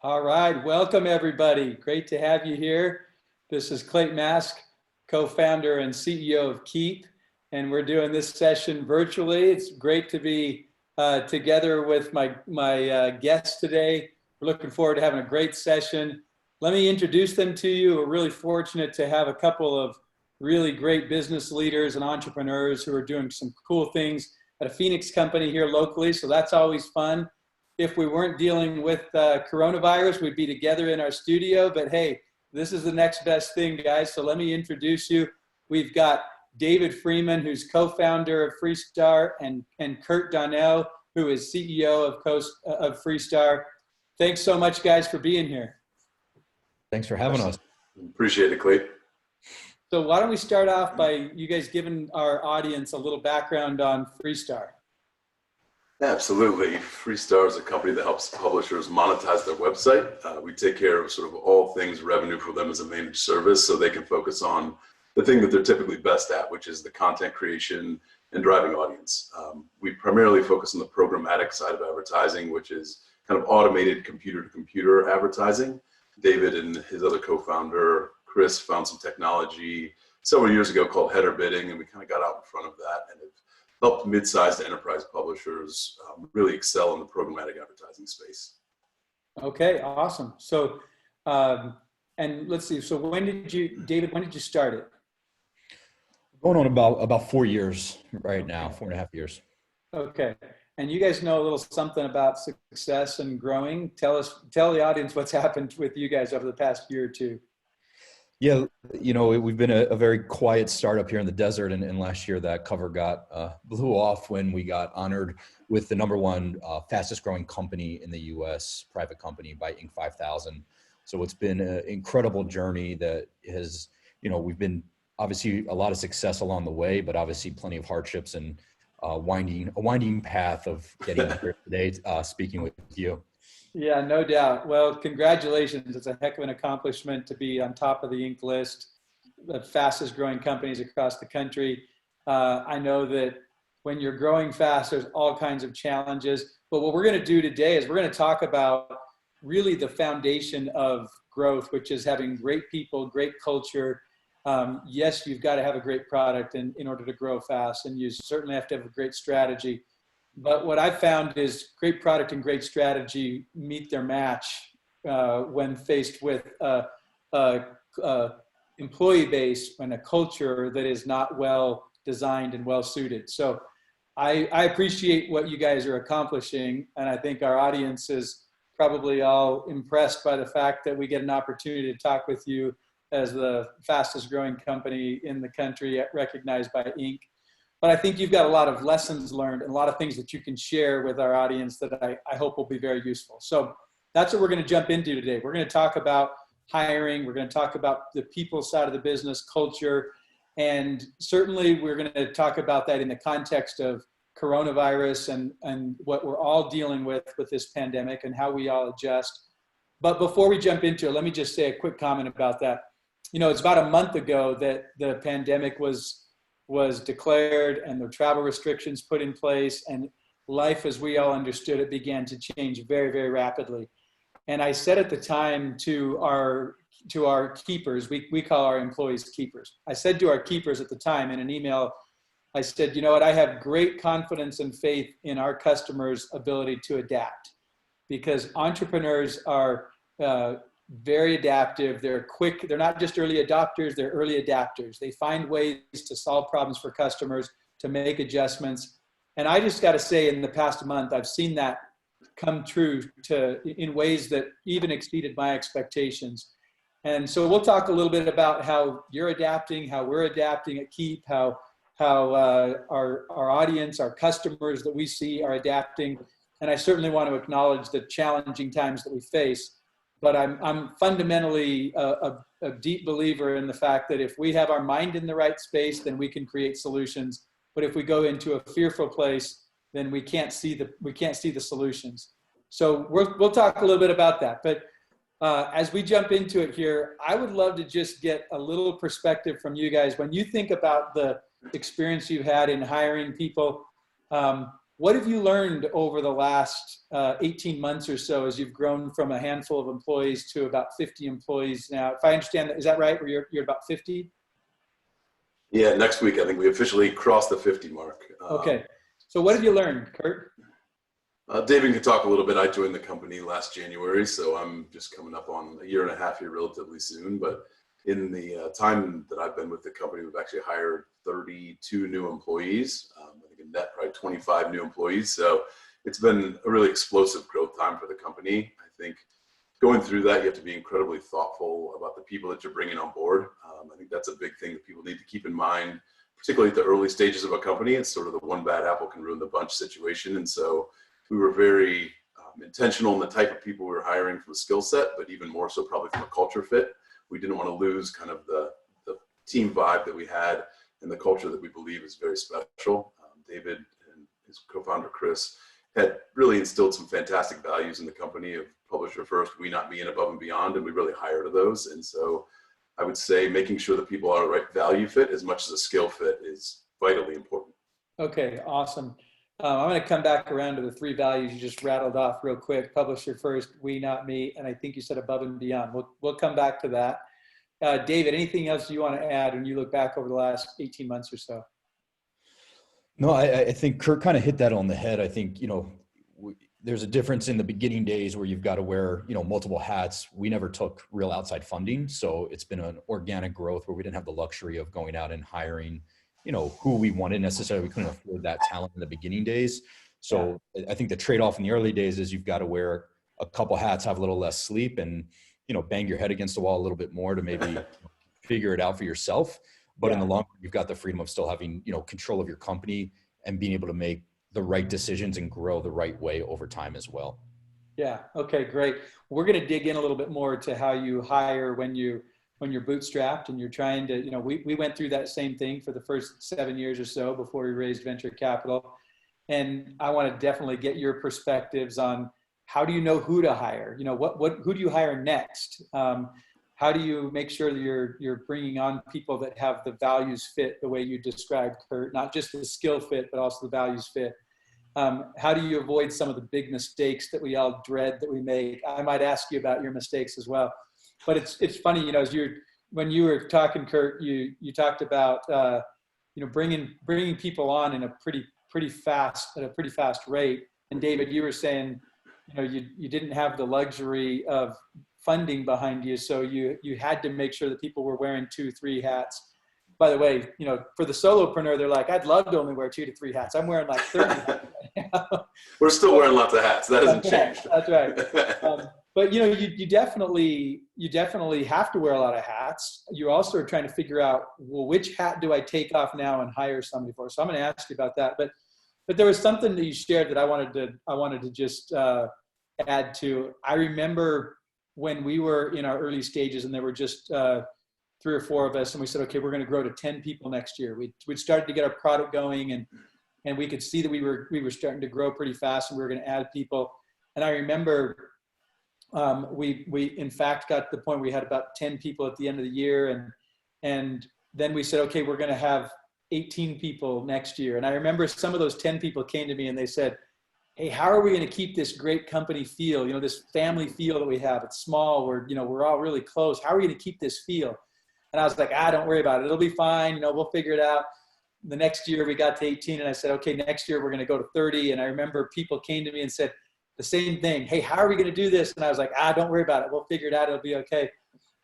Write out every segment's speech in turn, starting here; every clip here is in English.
All right, welcome everybody. Great to have you here. This is Clate Mask, co-founder and CEO of Keap, and we're doing this session virtually. It's great to be together with my guests today. We're looking forward to having a great session. Let me introduce them to you. We're really fortunate to have a couple of really great business leaders and entrepreneurs who are doing some cool things at a Phoenix company here locally, so that's always fun. If we weren't dealing with coronavirus, we'd be together in our studio, but hey, this is the next best thing, guys. So let me introduce you. We've got David Freedman, who's co-founder of Freestar, and Kurt Donnell, who is CEO of Freestar. Thanks so much, guys, for being here. Thanks for having us. Appreciate it, Clate. So why don't we start off by you guys giving our audience a little background on Freestar? Absolutely. Freestar is a company that helps publishers monetize their website. We take care of sort of all things revenue for them as a managed service so they can focus on the thing that they're typically best at, which is the content creation and driving audience. We primarily focus on the programmatic side of advertising, which is kind of automated computer-to-computer advertising. David and his other co-founder, Chris, found some technology several years ago called header bidding, and we kind of got out in front of that and have helped mid-sized enterprise publishers really excel in the programmatic advertising space. Okay, awesome. So, and let's see. So, David? When did you start it? Going on about 4 years right now, 4.5 years. Okay, and you guys know a little something about success and growing. Tell the audience what's happened with you guys over the past year or two. Yeah, you know, we've been a very quiet startup here in the desert, and last year that cover blew off when we got honored with the #1 fastest growing company in the U.S. private company by Inc. 5000. So it's been an incredible journey that has, you know, we've been obviously a lot of success along the way, but obviously plenty of hardships and a winding path of getting here today, speaking with you. Yeah, no doubt. Well, congratulations. It's a heck of an accomplishment to be on top of the Inc. list, the fastest growing companies across the country. I know that when you're growing fast, there's all kinds of challenges. But what we're going to do today is we're going to talk about really the foundation of growth, which is having great people, great culture. Yes, you've got to have a great product in order to grow fast, and you certainly have to have a great strategy. But what I've found is great product and great strategy meet their match when faced with employee base and a culture that is not well designed and well suited. So I appreciate what you guys are accomplishing, and I think our audience is probably all impressed by the fact that we get an opportunity to talk with you as the fastest growing company in the country, recognized by Inc. But I think you've got a lot of lessons learned and a lot of things that you can share with our audience that I hope will be very useful. So that's what we're going to jump into today. We're going to talk about hiring. We're going to talk about the people side of the business, culture, and certainly we're going to talk about that in the context of coronavirus and what we're all dealing with this pandemic and how we all adjust. But before we jump into it, let me just say a quick comment about that. You know, it's about a month ago that the pandemic was declared and the travel restrictions put in place, and life as we all understood it began to change very, very rapidly. And I said at the time to our keepers, we call our employees keepers. I said to our keepers at the time in an email, I said, you know what, I have great confidence and faith in our customers' ability to adapt, because entrepreneurs are very adaptive. They're quick. They're not just early adopters, they're early adapters. They find ways to solve problems for customers, to make adjustments. And I just got to say, in the past month, I've seen that come true in ways that even exceeded my expectations. And so we'll talk a little bit about how you're adapting, how we're adapting at Keap, how our audience, our customers that we see are adapting. And I certainly want to acknowledge the challenging times that we face. But I'm fundamentally a deep believer in the fact that if we have our mind in the right space, then we can create solutions. But if we go into a fearful place, then we can't see the solutions. So we'll talk a little bit about that. But as we jump into it here, I would love to just get a little perspective from you guys. When you think about the experience you've had in hiring people, what have you learned over the last 18 months or so as you've grown from a handful of employees to about 50 employees now? If I understand that, is that right? Where you're about 50? Yeah, next week I think we officially crossed the 50 mark. Okay. So what have you learned, Kurt? David can talk a little bit. I joined the company last January, so I'm just coming up on a year and a half here relatively soon. But in the time that I've been with the company, we've actually hired 32 new employees. I think in net, probably 25 new employees. So it's been a really explosive growth time for the company. I think going through that, you have to be incredibly thoughtful about the people that you're bringing on board. I think that's a big thing that people need to keep in mind, particularly at the early stages of a company. It's sort of the one bad apple can ruin the bunch situation. And so we were very intentional in the type of people we were hiring from a skill set, but even more so probably from a culture fit. We didn't want to lose kind of the team vibe that we had and the culture that we believe is very special. David and his co-founder, Chris, had really instilled some fantastic values in the company of publisher first, we, not me, and above and beyond, and we really hire to those. And so I would say making sure that people are a right value fit as much as a skill fit is vitally important. Okay, awesome. I'm going to come back around to the 3 values you just rattled off real quick. Publisher first, we, not me, and I think you said above and beyond. We'll come back to that. David, anything else you want to add when you look back over the last 18 months or so? No, I think Kurt kind of hit that on the head. I think, there's a difference in the beginning days where you've got to wear, multiple hats. We never took real outside funding. So it's been an organic growth where we didn't have the luxury of going out and hiring who we wanted necessarily. We couldn't afford that talent in the beginning days. So I think the trade-off in the early days is you've got to wear a couple hats, have a little less sleep, and, bang your head against the wall a little bit more to maybe figure it out for yourself. But in the long run, you've got the freedom of still having, control of your company and being able to make the right decisions and grow the right way over time as well. Yeah. Okay, great. We're going to dig in a little bit more to how you hire when you're bootstrapped and you're trying to, we went through that same thing for the first 7 years or so before we raised venture capital. And I want to definitely get your perspectives on how do you know who to hire? Who do you hire next? How do you make sure that you're bringing on people that have the values fit the way you described, Kurt, not just the skill fit, but also the values fit? How do you avoid some of the big mistakes that we all dread that we make? I might ask you about your mistakes as well. But it's funny, when you were talking, Kurt, you talked about bringing people on in a pretty fast rate. And David, you were saying, you didn't have the luxury of funding behind you, so you had to make sure that people were wearing 2-3 hats. By the way, for the solopreneur, they're like, I'd love to only wear 2 to 3 hats. I'm wearing like 30 hats right now. We're still wearing lots of hats. That hasn't changed. That's right. But you definitely have to wear a lot of hats. You also are trying to figure out, well, which hat do I take off now and hire somebody for? So I'm going to ask you about that. But there was something that you shared that I wanted to just add to. I remember when we were in our early stages and there were just 3 or 4 of us, and we said, okay, we're going to grow to 10 people next year. We'd started to get our product going, and we could see that we were starting to grow pretty fast, and we were going to add people. And I remember we in fact got to the point where we had about 10 people at the end of the year, and then we said, okay, we're going to have 18 people next year. And I remember some of those 10 people came to me and they said, hey, how are we going to keep this great company feel, this family feel that we have? It's small, we're all really close. How are we going to keep this feel? And I was like, don't worry about it. It'll be fine. We'll figure it out. The next year we got to 18 and I said, okay, next year we're going to go to 30. And I remember people came to me and said the same thing. Hey, how are we going to do this? And I was like, don't worry about it. We'll figure it out. It'll be okay.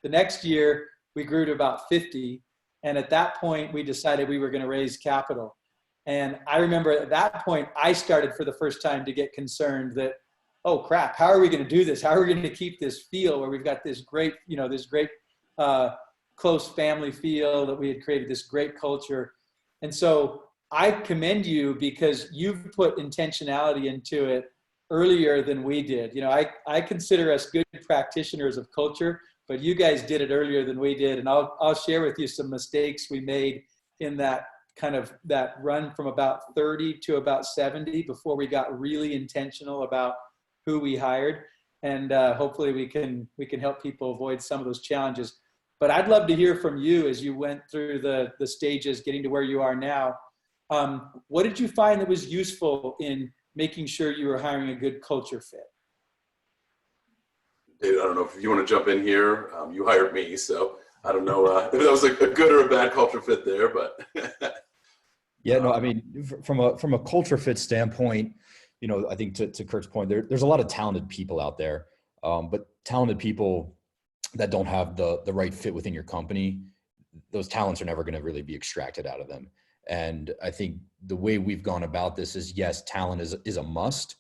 The next year we grew to about 50. And at that point we decided we were going to raise capital. And I remember at that point, I started for the first time to get concerned that, oh crap, how are we going to do this? How are we going to keep this feel where we've got this great, close family feel that we had created, this great culture. And so I commend you because you've put intentionality into it earlier than we did. I consider us good practitioners of culture, but you guys did it earlier than we did. And I'll share with you some mistakes we made in that run from about 30 to about 70 before we got really intentional about who we hired. And hopefully we can help people avoid some of those challenges. But I'd love to hear from you as you went through the stages getting to where you are now. What did you find that was useful in making sure you were hiring a good culture fit? David, I don't know if you want to jump in here. You hired me, so I don't know if that was a good or a bad culture fit there, but. Yeah, no, I mean, from a culture fit standpoint, you know, I think to Kurt's point, there's a lot of talented people out there, but talented people that don't have the right fit within your company, those talents are never going to really be extracted out of them. And I think the way we've gone about this is, yes, talent is a must,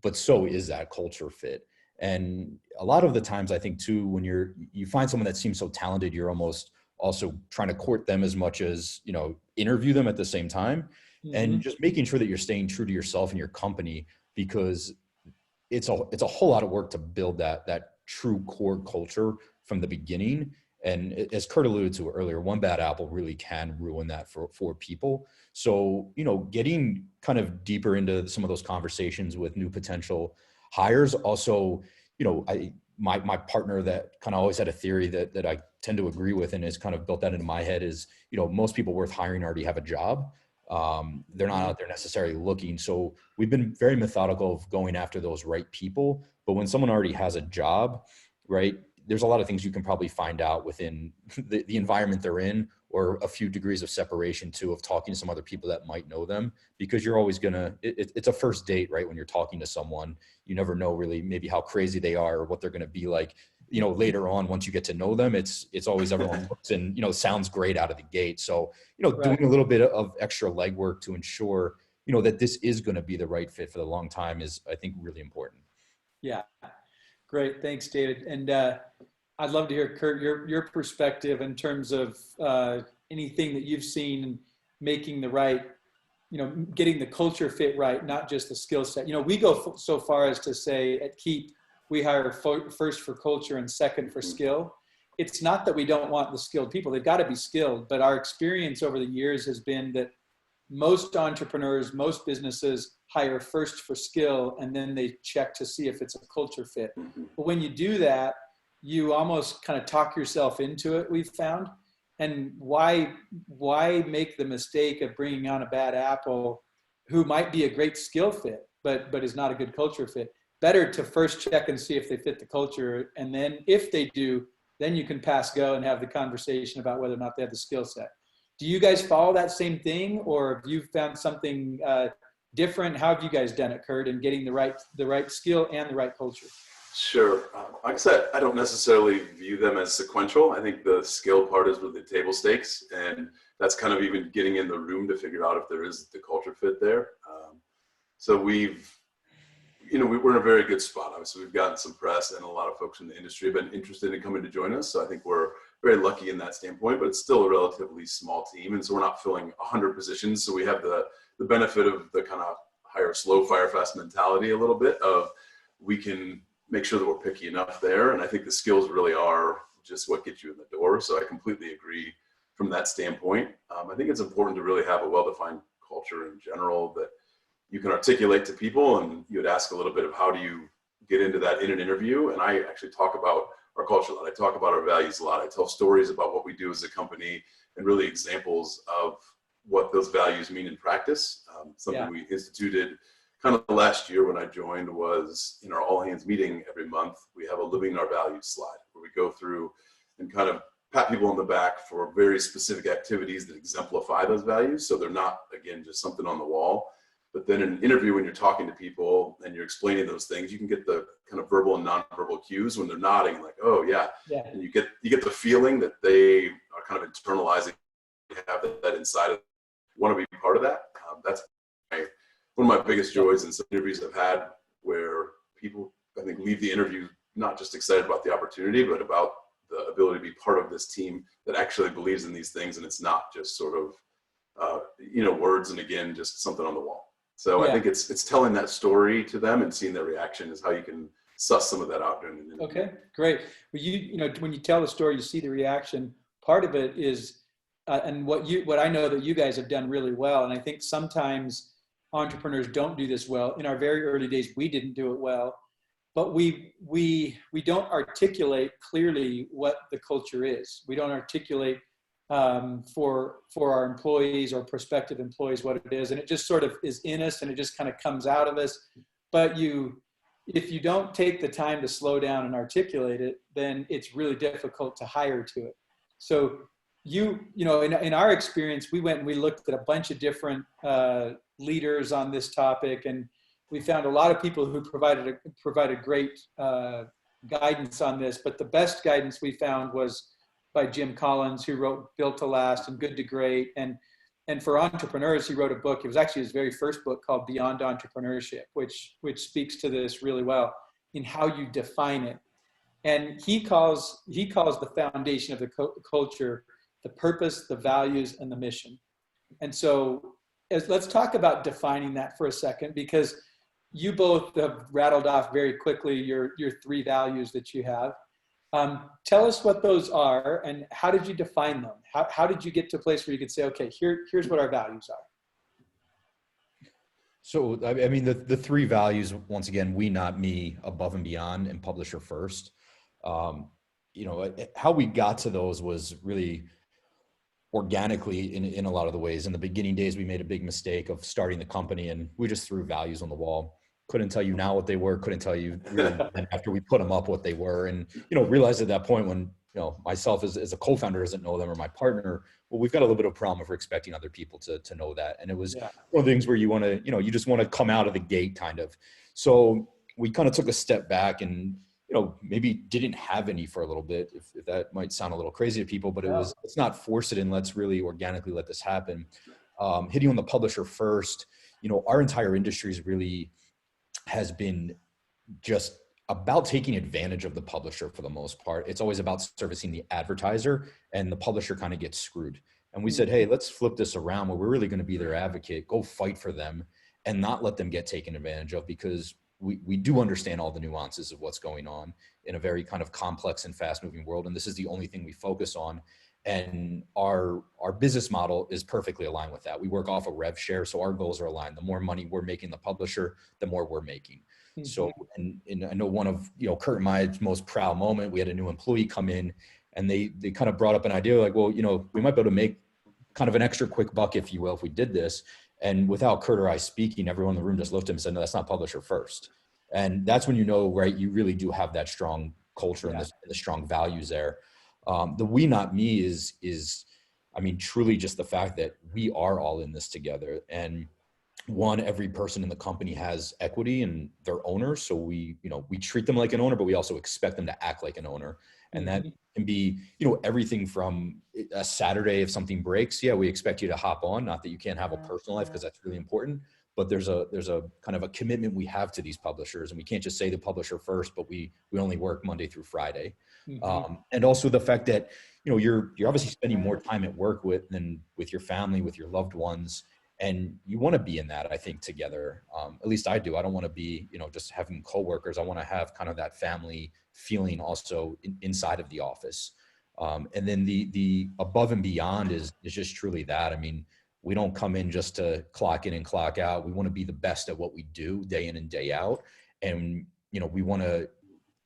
but so is that culture fit. And a lot of the times I think too, when you find someone that seems so talented, you're almost also trying to court them as much as, you know, interview them at the same time, and just making sure that you're staying true to yourself and your company, because it's a whole lot of work to build that true core culture from the beginning. And as Kurt alluded to earlier, one bad apple really can ruin that for people. So, you know, getting kind of deeper into some of those conversations with new potential hires. Also, you know, my partner that kind of always had a theory that I tend to agree with and has kind of built that into my head is, you know, most people worth hiring already have a job. They're not out there necessarily looking. So we've been very methodical of going after those right people. But when someone already has a job, right, there's a lot of things you can probably find out within the environment they're in, or a few degrees of separation too, of talking to some other people that might know them, because you're always it's a first date, right? When you're talking to someone, you never know really maybe how crazy they are or what they're going to be like, you know, later on. Once you get to know them, it's always everyone looks and, you know, sounds great out of the gate. So, you know, doing a little bit of extra legwork to ensure, you know, that this is going to be the right fit for the long time is, I think, really important. Yeah. Great. Thanks, David. And I'd love to hear, Kurt, your perspective in terms of anything that you've seen making the right, you know, getting the culture fit right, not just the skill set. You know, we go so far as to say at Keap, we hire first for culture and second for skill. It's not that we don't want the skilled people. They've got to be skilled. But our experience over the years has been that most entrepreneurs, most businesses hire first for skill, and then they check to see if it's a culture fit. But when you do that, you almost kind of talk yourself into it, we've found. And why make the mistake of bringing on a bad apple who might be a great skill fit, but is not a good culture fit? Better to first check and see if they fit the culture. And then if they do, then you can pass go and have the conversation about whether or not they have the skill set. Do you guys follow that same thing, or have you found something different? How have you guys done it, Kurt, in getting the right skill and the right culture? Sure. Like I said, I don't necessarily view them as sequential. I think the skill part is really table stakes, and that's kind of even getting in the room to figure out if there is the culture fit there. So we're in a very good spot. Obviously, we've gotten some press, and a lot of folks in the industry have been interested in coming to join us. So I think we're very lucky in that standpoint, but it's still a relatively small team. And so we're not filling 100 positions. So we have the benefit of the kind of hire slow, fire fast mentality a little bit of, we can make sure that we're picky enough there. And I think the skills really are just what gets you in the door. So I completely agree from that standpoint. I think it's important to really have a well-defined culture in general that you can articulate to people. And you would ask a little bit of how do you get into that in an interview. And I actually talk about our culture a lot. I talk about our values a lot. I tell stories about what we do as a company and really examples of what those values mean in practice. Something we instituted kind of last year when I joined was in our all hands meeting every month, we have a living our values slide where we go through and kind of pat people on the back for very specific activities that exemplify those values. So they're not, again, just something on the wall. But then in an interview, when you're talking to people and you're explaining those things, you can get the kind of verbal and nonverbal cues when they're nodding, like, oh yeah. And you get the feeling that they are kind of internalizing, have that inside of, want to be part of that. That's one of my biggest joys in some interviews I've had, where people, I think, leave the interview not just excited about the opportunity, but about the ability to be part of this team that actually believes in these things. And it's not just sort of, words and, again, just something on the wall. So I think it's telling that story to them and seeing their reaction is how you can suss some of that out during an interview. Okay, great. Well, when you tell the story, you see the reaction. Part of it is, and what I know that you guys have done really well, and I think sometimes entrepreneurs don't do this well. In our very early days, we didn't do it well, but we don't articulate clearly what the culture is. We don't articulate for our employees or prospective employees what it is, and it just sort of is in us, and it just kind of comes out of us. But if you don't take the time to slow down and articulate it, then it's really difficult to hire to it. So you know, in our experience, we went and we looked at a bunch of different leaders on this topic, and we found a lot of people who provided great guidance on this. But the best guidance we found was by Jim Collins, who wrote Built to Last and Good to Great. And for entrepreneurs, he wrote a book. It was actually his very first book called Beyond Entrepreneurship, which speaks to this really well in how you define it. And he calls the foundation of the culture the purpose, the values, and the mission. And so let's talk about defining that for a second, because you both have rattled off very quickly your 3 values that you have. Tell us what those are, and how did you define them? How did you get to a place where you could say, okay, here's what our values are? So, I mean, the 3 values, once again, we, not me, above and beyond, and publisher first. You know, how we got to those was really organically in a lot of the ways. In the beginning days, we made a big mistake of starting the company, and we just threw values on the wall. Couldn't tell you now what they were, couldn't tell you really after we put them up what they were. And, you know, realized at that point when, you know, myself as a co-founder doesn't know them, or my partner, well, we've got a little bit of a problem if we're expecting other people to know that. And it was one of the things where you want to, you know, you just want to come out of the gate kind of. So we kind of took a step back and, you know, maybe didn't have any for a little bit, if that might sound a little crazy to people, but let's not force it in. Let's really organically let this happen. Hitting on the publisher first, you know, our entire industry is really has been just about taking advantage of the publisher for the most part. It's always about servicing the advertiser, and the publisher kind of gets screwed. And we said, hey, let's flip this around where we're really going to be their advocate, go fight for them and not let them get taken advantage of, because we do understand all the nuances of what's going on in a very kind of complex and fast moving world. And this is the only thing we focus on. And our business model is perfectly aligned with that. We work off a rev share, so our goals are aligned. The more money we're making the publisher, the more we're making. Mm-hmm. So, and I know one of, you know, Kurt and my most proud moment, we had a new employee come in, and they kind of brought up an idea like, well, you know, we might be able to make kind of an extra quick buck, if you will, if we did this. And without Kurt or I speaking, everyone in the room just looked at him and said, no, that's not publisher first. And that's when you know, right, you really do have that strong culture and the strong values there. The we, not me is, I mean, truly just the fact that we are all in this together. And one, every person in the company has equity in their owner. So we treat them like an owner, but we also expect them to act like an owner. And that can be, you know, everything from a Saturday, if something breaks, yeah, we expect you to hop on. Not that you can't have a personal life, because that's really important. But there's a kind of a commitment we have to these publishers, and we can't just say the publisher first, but we only work Monday through Friday. Mm-hmm. And also the fact that, you know, you're obviously spending more time at work than with your family, with your loved ones, and you want to be in that, I think, together. At least I do. I don't want to be, you know, just having coworkers. I want to have kind of that family feeling also inside of the office. And then the above and beyond is just truly that. I mean, we don't come in just to clock in and clock out. We want to be the best at what we do day in and day out. And, you know, we want to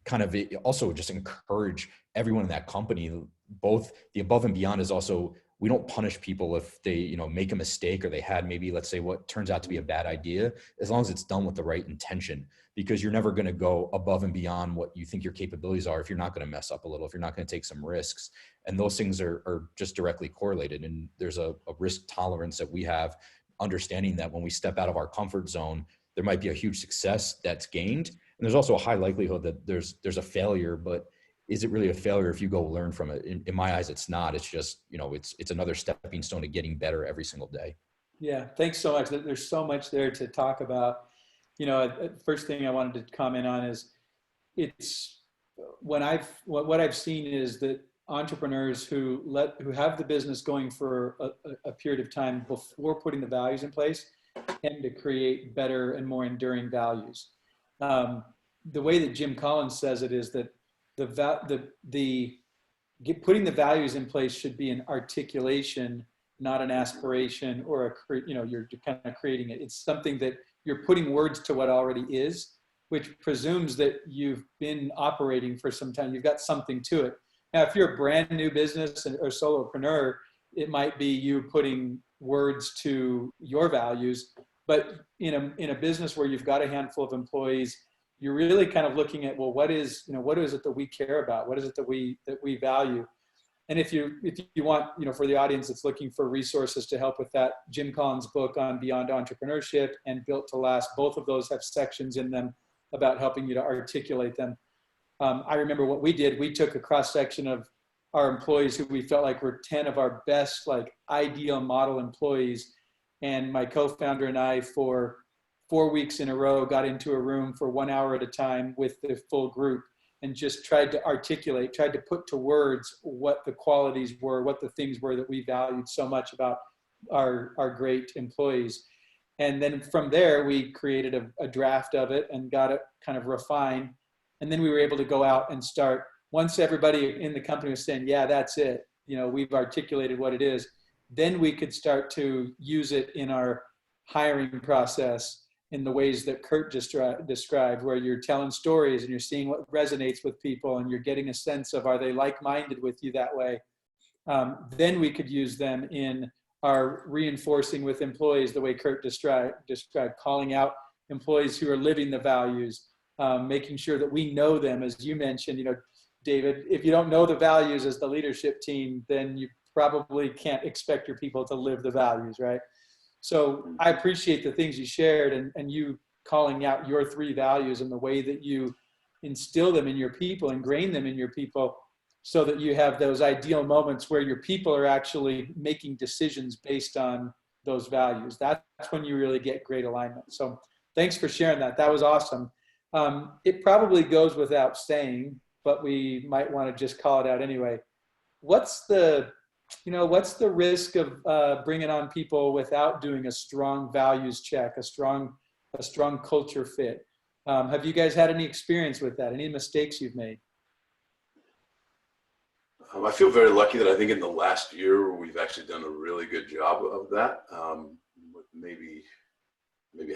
kind of also just encourage everyone in that company. Both the above and beyond is also, we don't punish people if they, you know, make a mistake, or they had maybe, let's say, what turns out to be a bad idea, as long as it's done with the right intention, because you're never going to go above and beyond what you think your capabilities are if you're not going to mess up a little, if you're not going to take some risks. And those things are just directly correlated. And there's a risk tolerance that we have, understanding that when we step out of our comfort zone, there might be a huge success that's gained. And there's also a high likelihood that there's a failure, but is it really a failure if you go learn from it? In my eyes, it's not. It's just, you know, it's another stepping stone to getting better every single day. Yeah. Thanks so much. There's so much there to talk about. You know, first thing I wanted to comment on is what I've seen is that entrepreneurs who have the business going for a period of time before putting the values in place tend to create better and more enduring values. The way that Jim Collins says it is that putting the values in place should be an articulation, not an aspiration or you're kind of creating it. It's something that you're putting words to what already is, which presumes that you've been operating for some time. You've got something to it. Now, if you're a brand new business or solopreneur, it might be you putting words to your values. But in a business where you've got a handful of employees, you're really kind of looking at, well, what is it that we care about? What is it that we value? And if you want, for the audience that's looking for resources to help with that, Jim Collins' book on Beyond Entrepreneurship and Built to Last, both of those have sections in them about helping you to articulate them. I remember what we did. We took a cross section of our employees who we felt like were 10 of our best, like ideal model employees. And my co-founder and I, for 4 weeks in a row, got into a room for 1 hour at a time with the full group and just tried to articulate, tried to put to words what the qualities were, what the things were that we valued so much about our great employees. And then from there, we created a draft of it and got it kind of refined. And then we were able to go out and start, once everybody in the company was saying, yeah, that's it, we've articulated what it is, then we could start to use it in our hiring process in the ways that Kurt just described, where you're telling stories and you're seeing what resonates with people and you're getting a sense of, are they like-minded with you that way? Then we could use them in our reinforcing with employees the way Kurt described, calling out employees who are living the values, making sure that we know them, as you mentioned, David, if you don't know the values as the leadership team, then you probably can't expect your people to live the values, right? So I appreciate the things you shared and you calling out your 3 values and the way that you instill them in your people, ingrain them in your people, so that you have those ideal moments where your people are actually making decisions based on those values. That's when you really get great alignment. So thanks for sharing that. That was awesome. It probably goes without saying, but we might want to just call it out anyway. What's the risk of bringing on people without doing a strong values check, a strong culture fit? Have you guys had any experience with that? Any mistakes you've made? I feel very lucky that I think in the last year, we've actually done a really good job of that. With maybe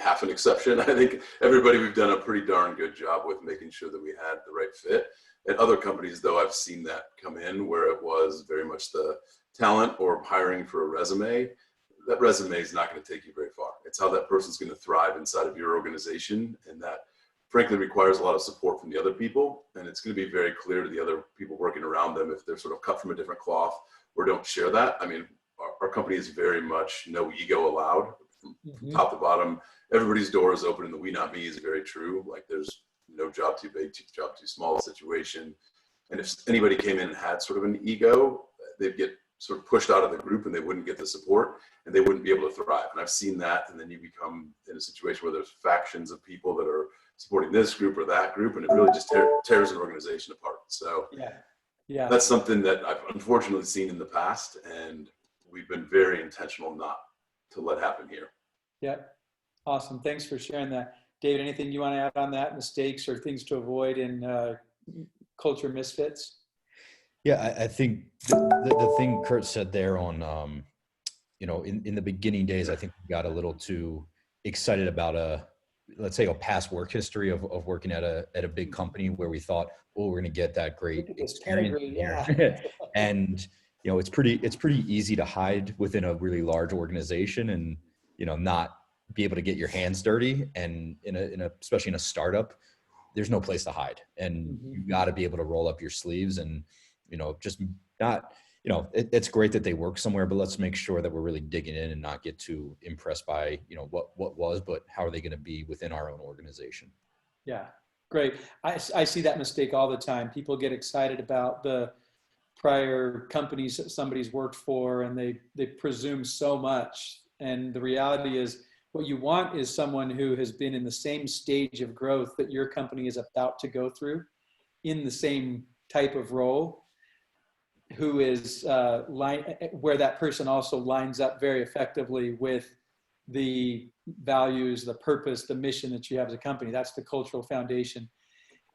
half an exception. I think everybody, we've done a pretty darn good job with making sure that we had the right fit. At other companies, though, I've seen that come in where it was very much the talent or hiring for a resume. That resume is not going to take you very far. It's how that person's going to thrive inside of your organization. And that frankly requires a lot of support from the other people. And it's going to be very clear to the other people working around them if they're sort of cut from a different cloth or don't share that. I mean, our company is very much no ego allowed from top to bottom. Everybody's door is open, and the we not me is very true. Like there's no job too big, job too small situation. And if anybody came in and had sort of an ego, they'd get sort of pushed out of the group and they wouldn't get the support and they wouldn't be able to thrive. And I've seen that. And then you become in a situation where there's factions of people that are supporting this group or that group, and it really just tears an organization apart. So yeah, that's something that I've unfortunately seen in the past, and we've been very intentional not to let happen here. Yeah, awesome. Thanks for sharing that. David, anything you want to add on that? Mistakes or things to avoid in culture misfits? Yeah, I think the thing Kurt said there on, in the beginning days, I think we got a little too excited about let's say a past work history of working at a big company where we thought, oh, we're going to get that great experience here. And, it's pretty easy to hide within a really large organization and, not be able to get your hands dirty. And especially in a startup, there's no place to hide, and you got to be able to roll up your sleeves and, just not, it's great that they work somewhere, but let's make sure that we're really digging in and not get too impressed by, what was, but how are they going to be within our own organization? Yeah, great. I see that mistake all the time. People get excited about the prior companies that somebody's worked for, and they presume so much. And the reality is, what you want is someone who has been in the same stage of growth that your company is about to go through, in the same type of role, who is where that person also lines up very effectively with the values, the purpose, the mission that you have as a company. That's the cultural foundation.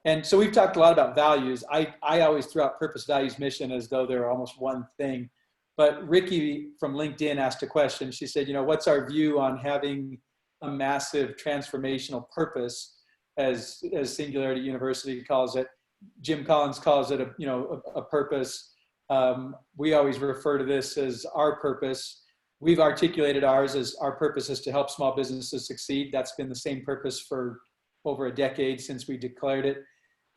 And so we've talked a lot about values. I always throw out purpose, values, mission as though they're almost one thing. But Ricky from LinkedIn asked a question. She said, what's our view on having a massive transformational purpose, as Singularity University calls it? Jim Collins calls it a purpose. We always refer to this as our purpose. We've articulated ours as our purpose is to help small businesses succeed. That's been the same purpose for over a decade since we declared it.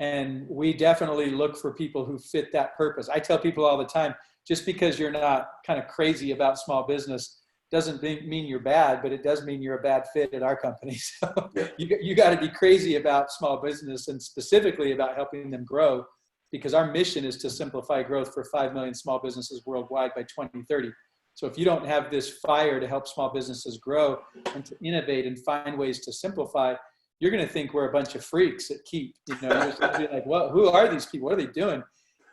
And we definitely look for people who fit that purpose. I tell people all the time, just because you're not kind of crazy about small business doesn't mean you're bad, but it does mean you're a bad fit at our company. So you got to be crazy about small business and specifically about helping them grow, because our mission is to simplify growth for 5 million small businesses worldwide by 2030. So if you don't have this fire to help small businesses grow and to innovate and find ways to simplify, you're going to think we're a bunch of freaks at Keap. You know, you're just going to be like, well, who are these people? What are they doing?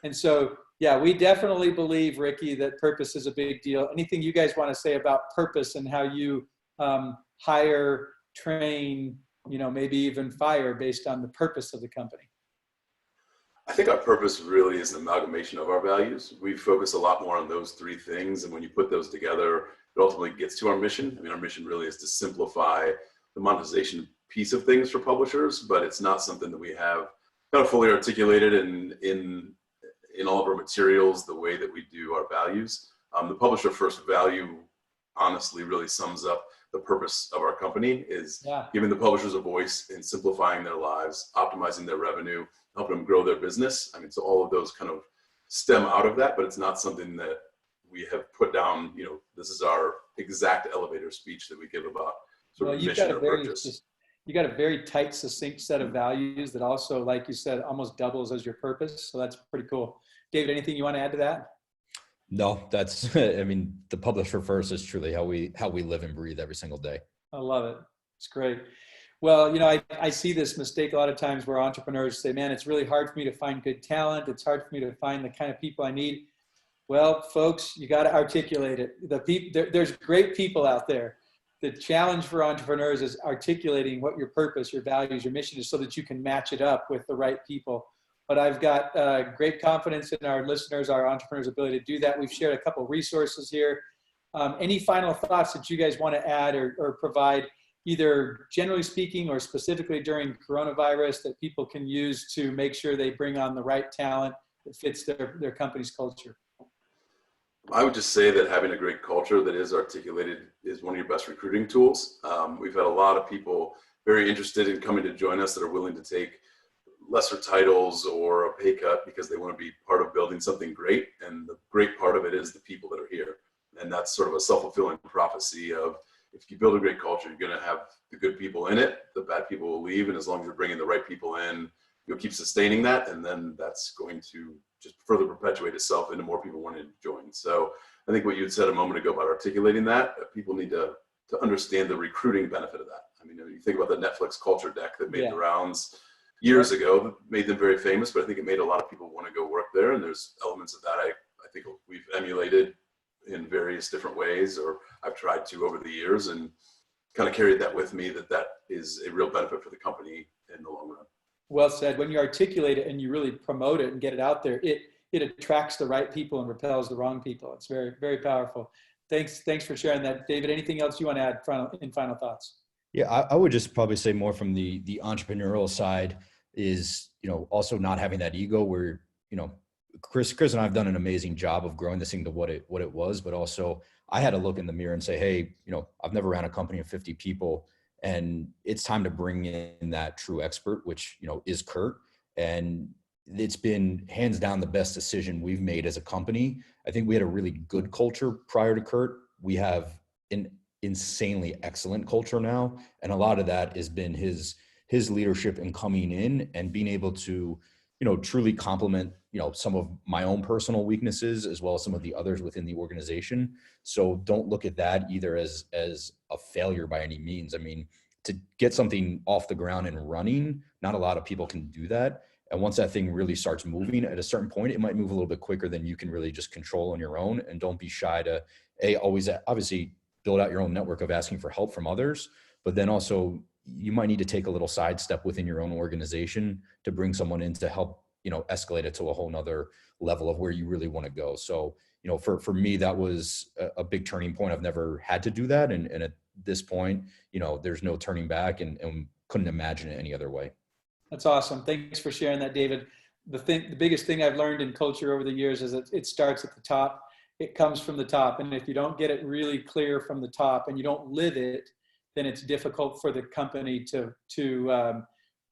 And so, yeah, we definitely believe, Ricky, that purpose is a big deal. Anything you guys want to say about purpose and how you hire, train, you know, maybe even fire based on the purpose of the company? I think our purpose really is an amalgamation of our values. We focus a lot more on those three things. And when you put those together, it ultimately gets to our mission. I mean, our mission really is to simplify the monetization piece of things for publishers, but it's not something that we have kind of fully articulated in all of our materials, the way that we do our values. The publisher first value honestly really sums up the purpose of our company is giving the publishers a voice in simplifying their lives, optimizing their revenue, helping them grow their business. I mean, so all of those kind of stem out of that, but it's not something that we have put down, you know, this is our exact elevator speech that we give about sort of mission or purpose. You got a very tight, succinct set of values that also, like you said, almost doubles as your purpose. So that's pretty cool. David, anything you want to add to that? No, that's, I mean, the publisher first is truly how we live and breathe every single day. I love it. It's great. Well, you know, I see this mistake a lot of times where entrepreneurs say, man, it's really hard for me to find good talent. It's hard for me to find the kind of people I need. Well, folks, you got to articulate it. There's great people out there. The challenge for entrepreneurs is articulating what your purpose, your values, your mission is so that you can match it up with the right people. But I've got great confidence in our listeners, our entrepreneurs' ability to do that. We've shared a couple of resources here. Any final thoughts that you guys want to add or provide, either generally speaking or specifically during coronavirus, that people can use to make sure they bring on the right talent that fits their company's culture? I would just say that having a great culture that is articulated is one of your best recruiting tools. We've had a lot of people very interested in coming to join us that are willing to take lesser titles or a pay cut because they want to be part of building something great. And the great part of it is the people that are here. And that's sort of a self-fulfilling prophecy of, if you build a great culture, you're going to have the good people in it, the bad people will leave. And as long as you're bringing the right people in, you'll keep sustaining that. And then that's going to just further perpetuate itself into more people wanting to join. So I think what you had said a moment ago about articulating that, people need to understand the recruiting benefit of that. I mean, you think about the Netflix culture deck that made the rounds years ago, made them very famous, but I think it made a lot of people want to go work there. And there's elements of that I think we've emulated in various different ways, or I've tried to over the years, and kind of carried that with me, that is a real benefit for the company in the long run. Well said. When you articulate it and you really promote it and get it out there, it attracts the right people and repels the wrong people. It's very, very powerful. Thanks for sharing that. David, anything else you want to add in final thoughts? Yeah, I would just probably say more from the entrepreneurial side is, you know, also not having that ego where, you know, Chris and I have done an amazing job of growing this thing to what it was, but also I had to look in the mirror and say, hey, you know, I've never ran a company of 50 people, and it's time to bring in that true expert, which, you know, is Kurt. And it's been hands down the best decision we've made as a company. I think we had a really good culture prior to Kurt. We have an insanely excellent culture now. And a lot of that has been his leadership in coming in and being able to, you know, truly complement, you know, some of my own personal weaknesses as well as some of the others within the organization. So don't look at that either as a failure by any means. I mean, to get something off the ground and running, not a lot of people can do that. And once that thing really starts moving at a certain point, it might move a little bit quicker than you can really just control on your own. And don't be shy to always obviously build out your own network of asking for help from others, but then also you might need to take a little sidestep within your own organization to bring someone in to help, you know, escalate it to a whole nother level of where you really want to go. So, you know, for me, that was a big turning point. I've never had to do that. And at this point, you know, there's no turning back, and couldn't imagine it any other way. That's awesome. Thanks for sharing that, David. the biggest thing I've learned in culture over the years is that it starts at the top. It comes from the top. And if you don't get it really clear from the top and you don't live it, then it's difficult for the company to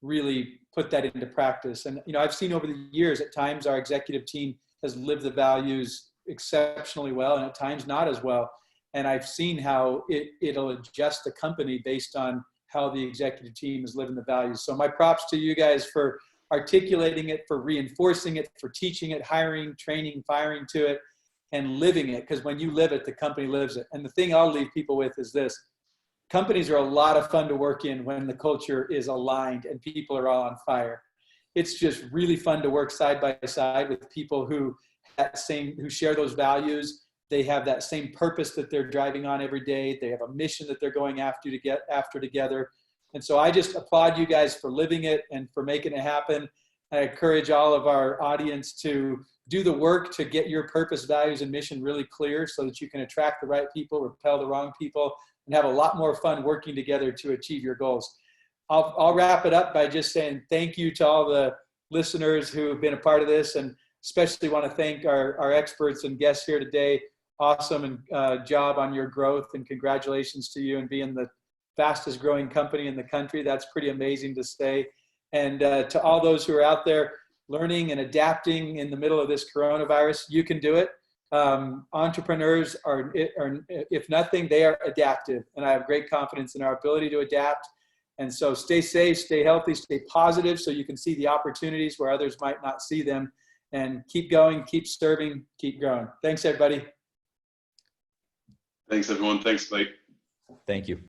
really put that into practice. And, I've seen over the years, at times our executive team has lived the values exceptionally well, and at times not as well. And I've seen how it'll adjust the company based on how the executive team is living the values. So my props to you guys for articulating it, for reinforcing it, for teaching it, hiring, training, firing to it, and living it. Because when you live it, the company lives it. And the thing I'll leave people with is this: companies are a lot of fun to work in when the culture is aligned and people are all on fire. It's just really fun to work side by side with people who share those values. They have that same purpose that they're driving on every day. They have a mission that they're going after to get after together. And so I just applaud you guys for living it and for making it happen. I encourage all of our audience to do the work to get your purpose, values, and mission really clear so that you can attract the right people, repel the wrong people, and have a lot more fun working together to achieve your goals. I'll wrap it up by just saying thank you to all the listeners who have been a part of this, and especially want to thank our experts and guests here today. Awesome job on your growth, and congratulations to you and being the fastest growing company in the country. That's pretty amazing to say. And to all those who are out there learning and adapting in the middle of this coronavirus, you can do it. Entrepreneurs are, if nothing, they are adaptive, and I have great confidence in our ability to adapt. And so stay safe, stay healthy, stay positive so you can see the opportunities where others might not see them, and keep going, keep serving, keep growing. Thanks, everybody. Thanks, everyone. Thanks, Clate. Thank you.